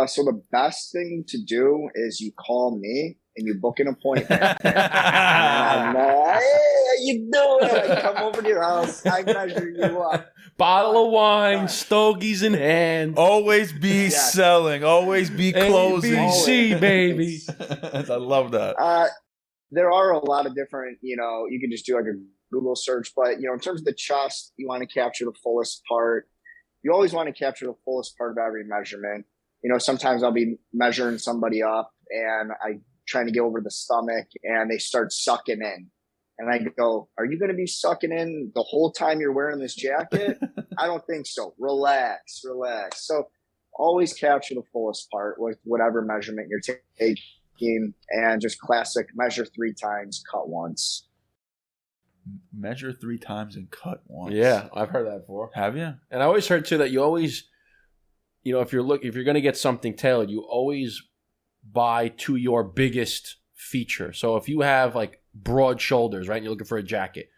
So the best thing to do is you call me and you book an appointment. And I'm like, hey, how you doing? I come over to your house. I measure you up. Bottle of wine, stogies in hand. Always be selling. Always be closing. ABC, baby. I love that. There are a lot of different, you can just do like a Google search, but, in terms of the chest, you want to capture the fullest part. You always want to capture the fullest part of every measurement. Sometimes I'll be measuring somebody up and I trying to get over the stomach and they start sucking in. And I go, are you going to be sucking in the whole time you're wearing this jacket? I don't think so. Relax. So always capture the fullest part with whatever measurement you're taking, and just classic measure 3 times, cut once. Measure 3 times and cut once. Yeah, I've heard that before. Have you? And I always heard too that you always, if you're going to get something tailored, you always buy to your biggest feature. So if you have like broad shoulders, right, and you're looking for a jacket,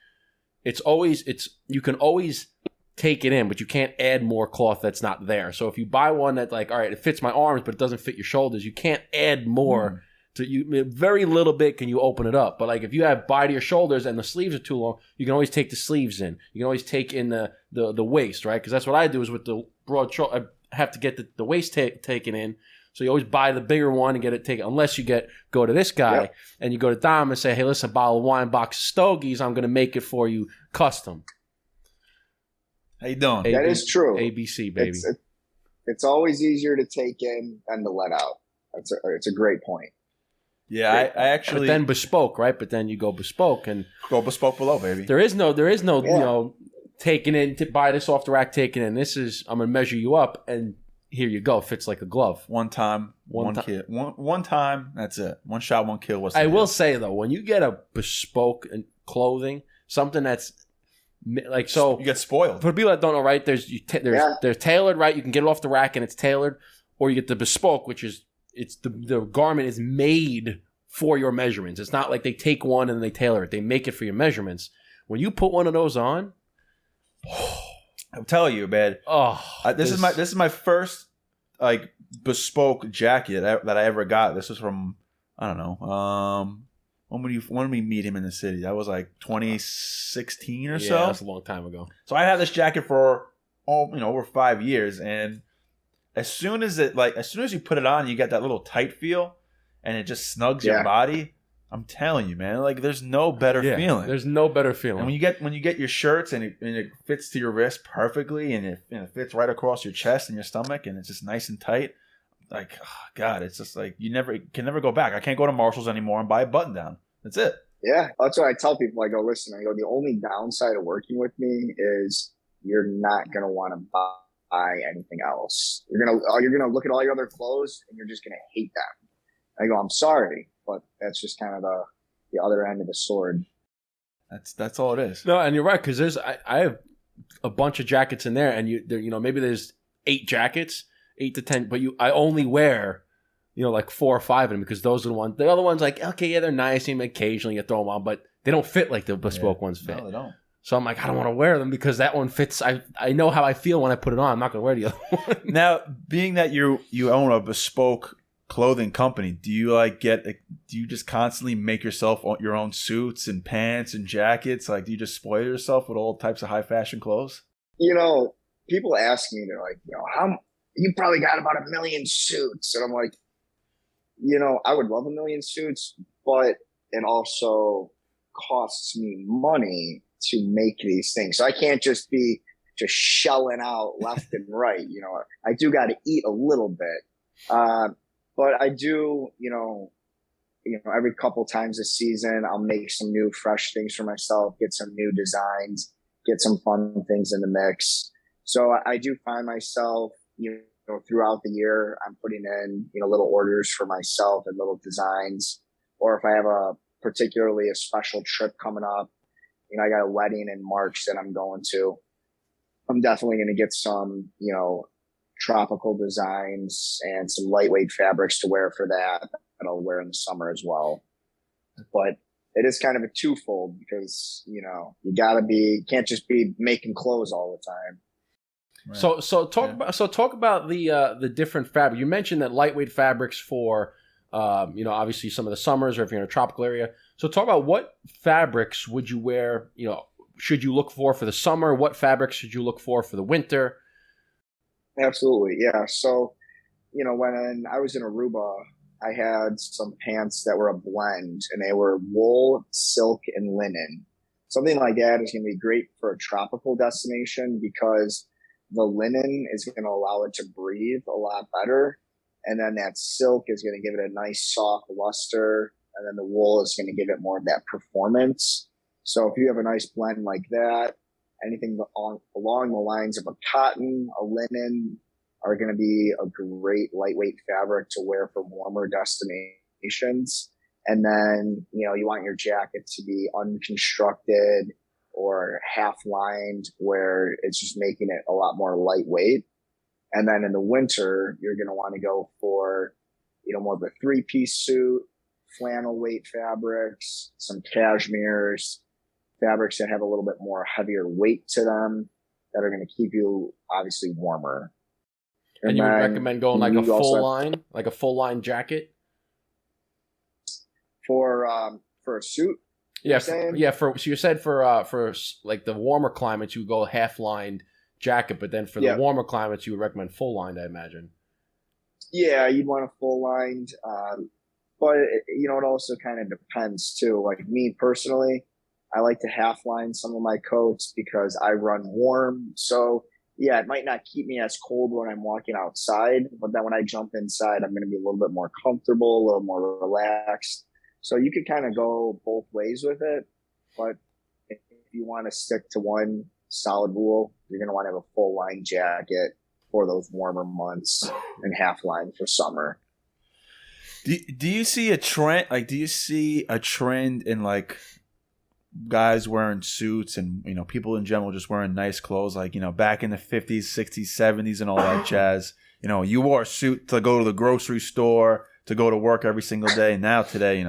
you can always take it in, but you can't add more cloth that's not there. So if you buy one that like, all right, it fits my arms, but it doesn't fit your shoulders, you can't add more to you. Very little bit can you open it up. But like if you have buy to your shoulders and the sleeves are too long, you can always take the sleeves in. You can always take in the waist, right? Because that's what I do is with the broad shoulder, I have to get the waist taken in. So you always buy the bigger one and get it taken. Unless you go to this guy and you go to Dom and say, hey, listen, a bottle of wine, box of stogies, I'm going to make it for you custom. How you doing? That is true. ABC, baby. It's always easier to take in than to let out. It's a great point. Yeah, I actually. But then bespoke, right? But then you go bespoke and go bespoke below, baby. There is no taking in, to buy this off the rack, taking in. This is, I'm going to measure you up and here you go. Fits like a glove. One time, one kill. One time, that's it. One shot, one kill. I will say, though, when you get a bespoke clothing, something that's like, so. You get spoiled. For people that don't know, right, there's tailored, right? You can get it off the rack and it's tailored. Or you get the bespoke, which is, the garment is made for your measurements. It's not like they take one and they tailor it. They make it for your measurements. When you put one of those on, I'm telling you, man. This is my first like bespoke jacket that I ever got. This was from, I don't know. When did we meet him in the city? That was like 2016 or so. Yeah, that's a long time ago. So I had this jacket for over 5 years, and as soon as you put it on, you get that little tight feel, and it just snugs your body. I'm telling you, man, like there's no better feeling. There's no better feeling. And when you get your shirts and it fits to your wrist perfectly, and it fits right across your chest and your stomach, and it's just nice and tight. Like, oh God, it's just like you can never go back. I can't go to Marshall's anymore and buy a button down. That's it. Yeah, that's what I tell people. I go, listen, the only downside of working with me is you're not gonna want to buy anything else. You're gonna look at all your other clothes and you're just gonna hate them. I go, I'm sorry, but that's just kind of the other end of the sword. That's all it is. No, and you're right, because I have a bunch of jackets in there, and maybe there's 8 jackets, 8 to 10, but I only wear like 4 or 5 of them, because those are the ones. The other ones, like, okay, yeah, they're nice, and occasionally you throw them on, but they don't fit like the bespoke ones fit. No, they don't. So I'm like, I don't want to wear them because that one fits. I know how I feel when I put it on. I'm not going to wear the other one. Now, being that you own a bespoke clothing company, do you just constantly make yourself your own suits and pants and jackets? Like, do you just spoil yourself with all types of high fashion clothes? People ask me, they're like, how you probably got about 1 million suits. And I'm like, I would love 1 million suits, but it also costs me money to make these things. So I can't just be shelling out left and right. I do got to eat a little bit. But I do, every couple times a season, I'll make some new fresh things for myself, get some new designs, get some fun things in the mix. So I do find myself, throughout the year, I'm putting in, little orders for myself and little designs. Or if I have particularly a special trip coming up, I got a wedding in March that I'm going to, I'm definitely going to get some, tropical designs and some lightweight fabrics to wear for that I'll wear in the summer as well. But it is kind of a twofold because, you can't just be making clothes all the time. Right. So talk about the different fabric. You mentioned that lightweight fabrics for obviously some of the summers or if you're in a tropical area. So talk about what fabrics would you wear, should you look for the summer? What fabrics should you look for the winter? Absolutely. Yeah. So, when I was in Aruba, I had some pants that were a blend and they were wool, silk, and linen. Something like that is going to be great for a tropical destination because the linen is going to allow it to breathe a lot better. And then that silk is going to give it a nice soft luster. And then the wool is going to give it more of that performance. So if you have a nice blend like that, anything along the lines of a cotton, a linen are going to be a great lightweight fabric to wear for warmer destinations. And then, you want your jacket to be unconstructed or half lined where it's just making it a lot more lightweight. And then in the winter, you're going to want to go for, more of a 3-piece suit, flannel weight fabrics, some cashmeres, fabrics that have a little bit more heavier weight to them that are going to keep you obviously warmer. And you would recommend going like a full-line jacket? For a suit? Yeah, so you said for like the warmer climates, you would go half-lined jacket, but then for the warmer climates, you would recommend full-lined, I imagine. Yeah, you'd want a full-lined, but it also kind of depends too. Like me personally, I like to half-line some of my coats because I run warm. So yeah, it might not keep me as cold when I'm walking outside, but then when I jump inside, I'm going to be a little bit more comfortable, a little more relaxed. So you could kind of go both ways with it, but if you want to stick to one solid rule, you're going to want to have a full line jacket for those warmer months and half line for summer. Do you see a trend? Like, do you see a trend in like guys wearing suits and people in general just wearing nice clothes? Like back in the 50s, 60s, 70s, and all that jazz. You wore a suit to go to the grocery store, to go to work every single day. Now today,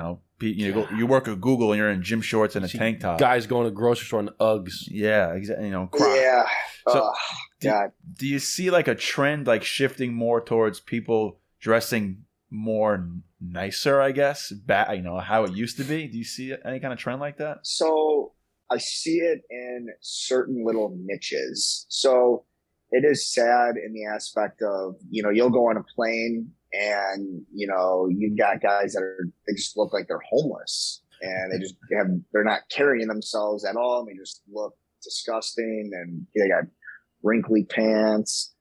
you work at Google and you're in gym shorts and a tank top. Guys going to the grocery store in Uggs. Yeah, exactly. Yeah. So, do you see like a trend like shifting more towards people dressing more nicer? I guess how it used to be. Do you see any kind of trend like that? So I see it in certain little niches. So it is sad in the aspect of you'll go on a plane. And, you got guys they just look like they're homeless and they're not carrying themselves at all. And they just look disgusting and they got wrinkly pants.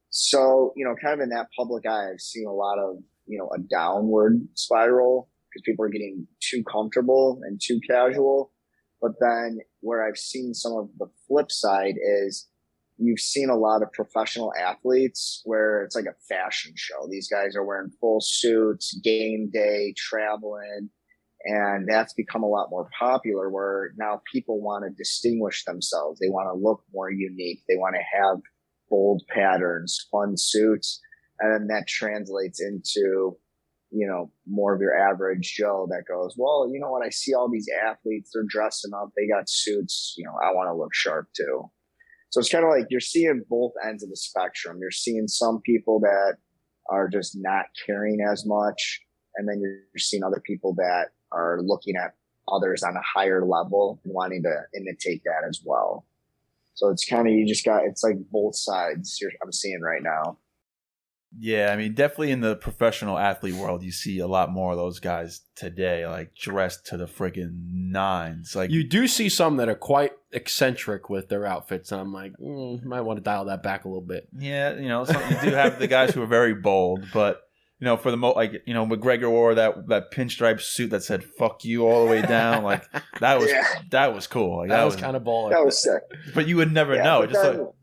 So, kind of in that public eye, I've seen a lot of, a downward spiral because people are getting too comfortable and too casual. But then where I've seen some of the flip side is you've seen a lot of professional athletes where it's like a fashion show. These guys are wearing full suits, game day, traveling, and that's become a lot more popular where now people want to distinguish themselves. They want to look more unique. They want to have bold patterns, fun suits, and then that translates into, more of your average Joe that goes, well, you know what? I see all these athletes, they're dressing up, they got suits, I want to look sharp too. So it's kind of like you're seeing both ends of the spectrum. You're seeing some people that are just not caring as much. And then you're seeing other people that are looking at others on a higher level and wanting to imitate that as well. So it's kind of, it's like both sides I'm seeing right now. Yeah, I mean, definitely in the professional athlete world, you see a lot more of those guys today, like dressed to the friggin' nines. Like you do see some that are quite eccentric with their outfits, and I'm like, might want to dial that back a little bit. Yeah, you do have the guys who are very bold, but for the McGregor wore that pinstripe suit that said "fuck you" all the way down. Like that was cool. Like, that was kind of baller. That was sick. But you would never know.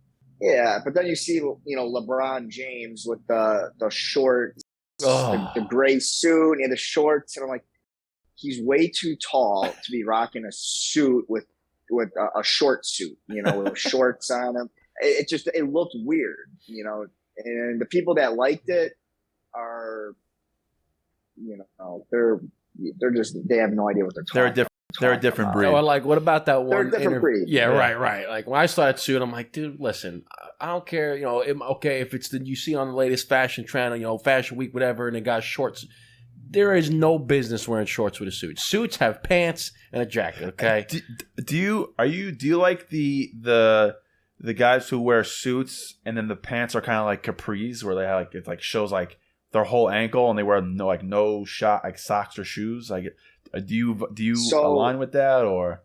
Yeah, but then you see, LeBron James with the shorts, the gray suit and the shorts, and I'm like, he's way too tall to be rocking a suit with a short suit, with shorts on him. It looked weird, and the people that liked it are, they have no idea what they're talking about. They're a different They're a different breed. Or like, what about that one? They're a different breed. Yeah, right. Like when I started suit, I'm like, dude, listen, I don't care. Okay, if it's you see on the latest fashion trend, Fashion Week, whatever, and it got shorts. There is no business wearing shorts with a suit. Suits have pants and a jacket. Okay. Do you like the guys who wear suits and then the pants are kind of like capris, where they have like it like shows like their whole ankle and they wear no shot like socks or shoes? Like, do you align with that or?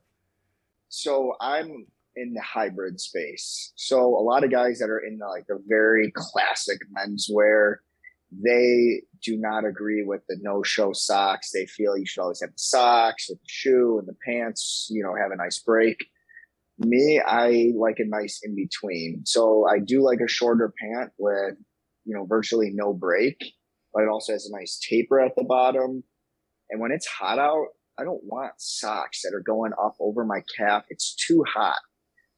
So I'm in the hybrid space. So a lot of guys that are in the very classic menswear, they do not agree with the no-show socks. They feel you should always have the socks with the shoe and the pants, have a nice break. Me, I like a nice in between. So I do like a shorter pant with, virtually no break, but it also has a nice taper at the bottom. And when it's hot out, I don't want socks that are going up over my calf. It's too hot.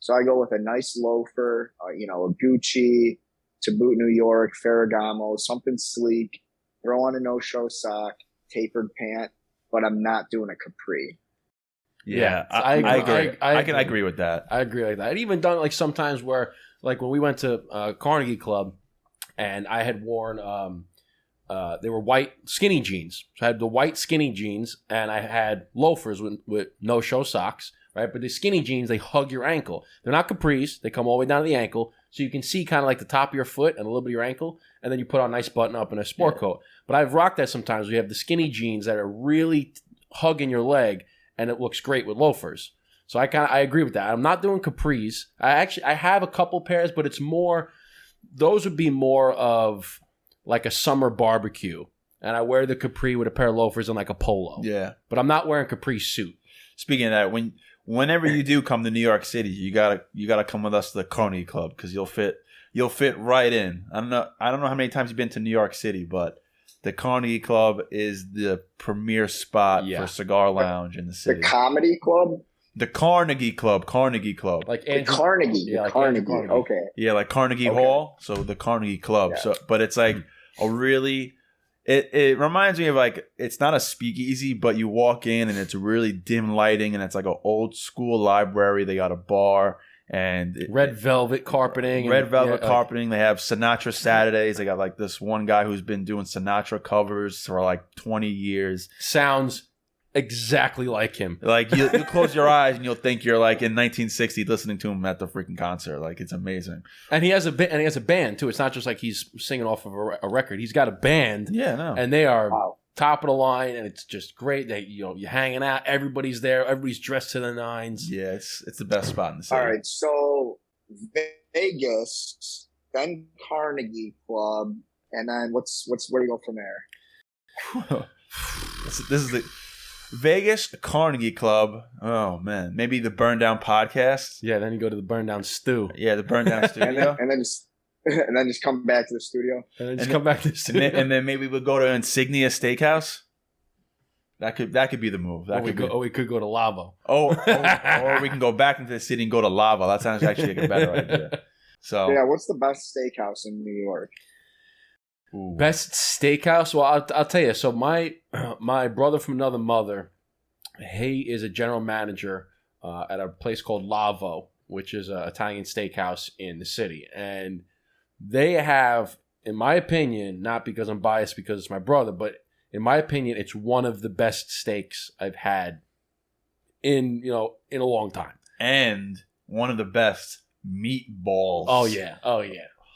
So I go with a nice loafer, a Gucci, to boot New York, Ferragamo, something sleek, throw on a no-show sock, tapered pant, but I'm not doing a capri. Yeah, I agree. I can agree with that. I agree with that. I've even done like sometimes where like when we went to Carnegie Club and I had worn they were white skinny jeans. So I had the white skinny jeans and I had loafers with no-show socks, right? But the skinny jeans, they hug your ankle. They're not capris. They come all the way down to the ankle. So you can see kind of like the top of your foot and a little bit of your ankle. And then you put on a nice button up and a sport coat. But I've rocked that sometimes. We have the skinny jeans that are really hugging your leg and it looks great with loafers. So I agree with that. I'm not doing capris. I have a couple pairs, but it's more, those would be more of like a summer barbecue. And I wear the capri with a pair of loafers and like a polo. Yeah. But I'm not wearing capri suit. Speaking of that, whenever you do come to New York City, you gotta come with us to the Carnegie Club because you'll fit right in. I don't know how many times you've been to New York City, but the Carnegie Club is the premier spot for Cigar Lounge in the city. The Comedy Club? The Carnegie Club. Like Carnegie. Yeah, like Carnegie. Okay. Yeah, like Carnegie Hall. So the Carnegie Club. Yeah. So, but it's like a really. It reminds me of like, it's not a speakeasy, but you walk in and it's really dim lighting and it's like an old school library. They got a bar and red velvet carpeting. Carpeting. They have Sinatra Saturdays. They got like this one guy who's been doing Sinatra covers for like 20 years. Sounds exactly like him. Like you close your eyes and you'll think you're like in 1960 listening to him at the freaking concert. Like it's amazing. And he has a band too. It's not just like he's singing off of a record. He's got a band. Yeah, no. And they are top of the line, and it's just great. That you're hanging out. Everybody's there. Everybody's dressed to the nines. Yeah, it's the best spot in the city. All right, so Vegas, then Carnegie Club, and then where do you go from there? This is the Vegas Carnegie Club. Oh man, maybe the Burn Down podcast. Yeah, then you go to the Burn Down Stew. Yeah, the Burn Down Studio, and then just come back to the studio. And then maybe we'll go to Insignia Steakhouse. That could be the move. We could go to Lavo. Or we can go back into the city and go to Lavo. That sounds actually like a better idea. So yeah, what's the best steakhouse in New York? Ooh. Best steakhouse? Well, I'll tell you. So my brother from another mother, he is a general manager at a place called Lavo, which is an Italian steakhouse in the city. And they have, in my opinion, not because I'm biased because it's my brother, but in my opinion, it's one of the best steaks I've had in a long time. And one of the best meatballs. Oh, yeah.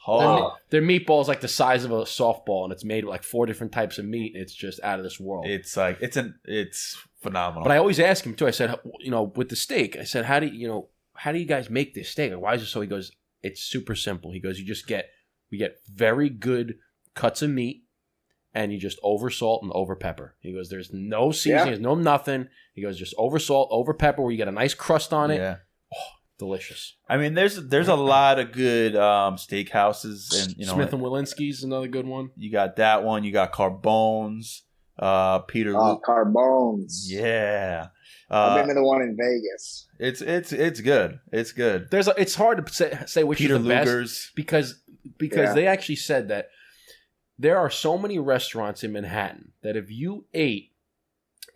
Oh. Their meatball is like the size of a softball, and it's made with like 4 different types of meat. It's just out of this world. It's like it's phenomenal. But I always ask him too. I said, with the steak, I said, how do you guys make this steak? Like, why is it so? He goes, it's super simple. He goes, we get very good cuts of meat, and you just over salt and over pepper. He goes, there's no seasoning, there's no nothing. He goes, just over salt, over pepper, where you get a nice crust on it. Yeah. Delicious. I mean, there's a lot of good steakhouses, and Smith and Walensky's another good one. You got that one. You got Carbone's, Peter. Carbone's. Yeah. I've been to the one in Vegas. It's good. It's good. It's hard to say which Peter is the Luger's. best because they actually said that there are so many restaurants in Manhattan that if you ate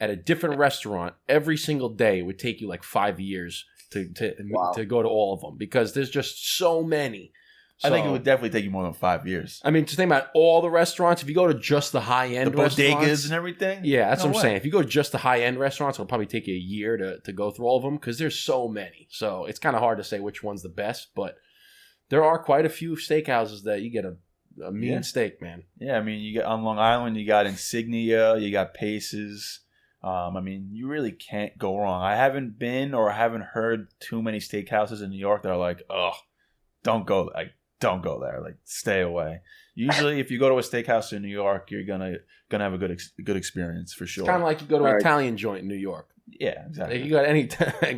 at a different restaurant every single day would take you like 5 years to go to all of them, because there's just so many. So, I think it would definitely take you more than 5 years. I mean, just think about all the restaurants. If you go to just the high-end restaurants, bodegas and everything. Yeah, that's what I'm saying. If you go to just the high-end restaurants, it'll probably take you a year to go through all of them, because there's so many. So it's kind of hard to say which one's the best, but there are quite a few steakhouses that you get a mean steak, man. Yeah, I mean, you got on Long Island, you got Insignia, you got Paces. I mean, you really can't go wrong. I haven't been or I haven't heard too many steakhouses in New York that are like, oh, don't go there. Like, stay away. Usually, if you go to a steakhouse in New York, you're gonna have a good experience for sure. It's kind of like you go to an Italian joint in New York. Yeah, exactly. If you got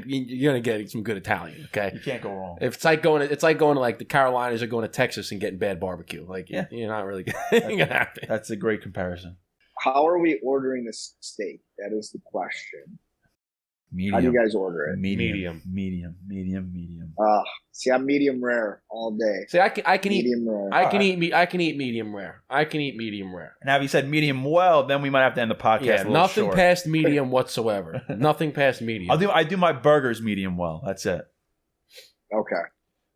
you're gonna get some good Italian. Okay, you can't go wrong. If it's like going to like the Carolinas or going to Texas and getting bad barbecue. Like, you're not really gonna happen. That's a great comparison. How are we ordering this steak? That is the question. Medium. How do you guys order it? Medium. See, I'm medium rare all day. See, I can medium eat rare. I can eat medium rare. I can eat medium rare. And if you said medium well, then we might have to end the podcast. Yeah, a little nothing short. past medium whatsoever. Nothing past medium. I do my burgers medium well. That's it. Okay.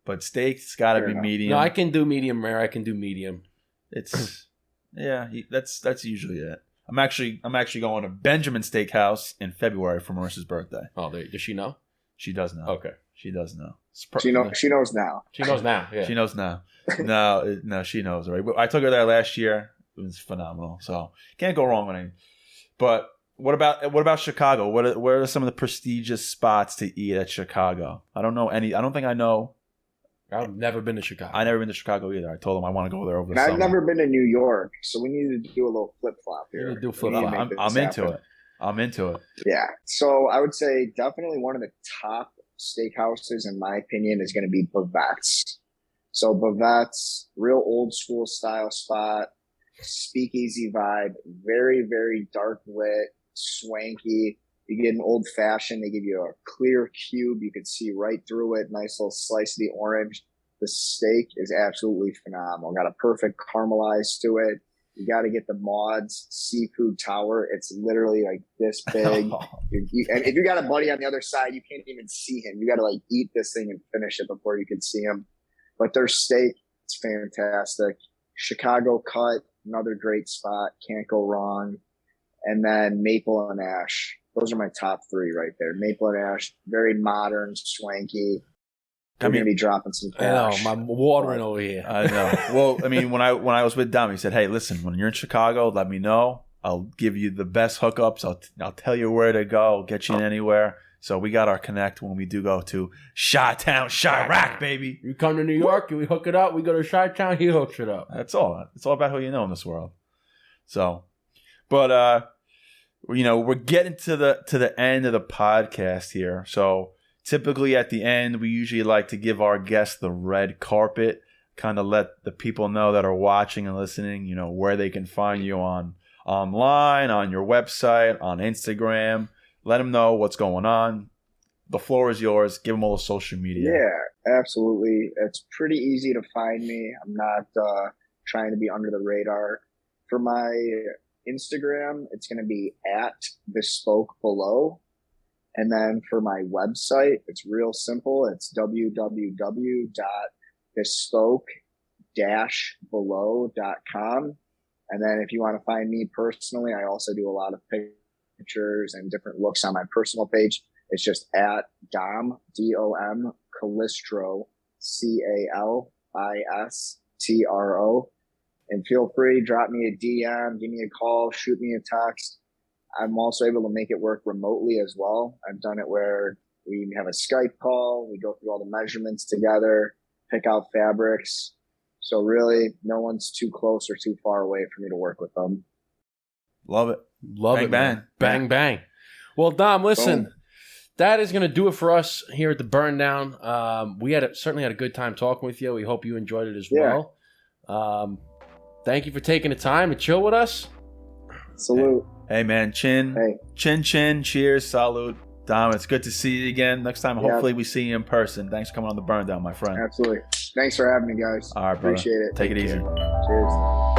But steak's got to be medium. No, I can do medium rare. I can do medium. It's that's usually it. I'm actually going to Benjamin Steakhouse in February for Marissa's birthday. Oh, does she know? She does know. Okay. She does know. She knows now. She knows now. Yeah. She knows now. No, she knows. Right. I took her there last year. It was phenomenal. So can't go wrong with it. But what about Chicago? What are some of the prestigious spots to eat at Chicago? I don't know any. I don't think I know. I've never been to Chicago. I've never been to Chicago either. I told them I want to go there over the summer. I've never been to New York, so we need to do a little flip-flop here. I'm into it. Yeah. So I would say definitely one of the top steakhouses, in my opinion, is going to be Bavette's. So Bavette's, real old school style spot, speakeasy vibe, very, very dark lit, swanky. You get an old fashioned, they give you a clear cube. You can see right through it. Nice little slice of the orange. The steak is absolutely phenomenal. Got a perfect caramelized to it. You got to get the Maud's seafood tower. It's literally like this big. And if you got a buddy on the other side, you can't even see him. You got to like eat this thing and finish it before you can see him. But their steak, it's fantastic. Chicago Cut, another great spot. Can't go wrong. And then Maple and Ash. Those are my top three right there. Maple and Ash, very modern, swanky. I'm going to be dropping some cash. I know, I'm watering over here. I know. Well, I mean, when I was with Dom, he said, hey, listen, when you're in Chicago, let me know. I'll give you the best hookups. I'll tell you where to go, get you in anywhere. So we got our connect when we do go to Chi-Town, Chirac, baby. You come to New York, we hook it up. We go to Chi-Town, he hooks it up. That's all. It's all about who you know in this world. So, but, we're getting to the end of the podcast here. So typically at the end, we usually like to give our guests the red carpet, kind of let the people know that are watching and listening, where they can find you online, on your website, on Instagram. Let them know what's going on. The floor is yours. Give them all the social media. Yeah, absolutely. It's pretty easy to find me. I'm not trying to be under the radar. For my Instagram, it's going to be at Bespoke Below. And then for my website, it's real simple. It's www.bespoke-below.com. And then if you want to find me personally, I also do a lot of pictures and different looks on my personal page. It's just at Dom, D-O-M, Calistro, C-A-L-I-S-T-R-O. And feel free, drop me a DM, give me a call, shoot me a text. I'm also able to make it work remotely as well. I've done it where we have a Skype call, we go through all the measurements together, pick out fabrics. So really, no one's too close or too far away for me to work with them. Love it. Bang, bang. Bang, bang. Well, Dom, listen. Boom. That is going to do it for us here at the Burn Down. We certainly had a good time talking with you. We hope you enjoyed it as well. Thank you for taking the time to chill with us. Salute. Hey man, chin. Cheers, salute. Dom, it's good to see you again. Next time, hopefully we see you in person. Thanks for coming on the Burn Down, my friend. Absolutely. Thanks for having me, guys. All right, brother. Appreciate it. Take it easy. Cheers.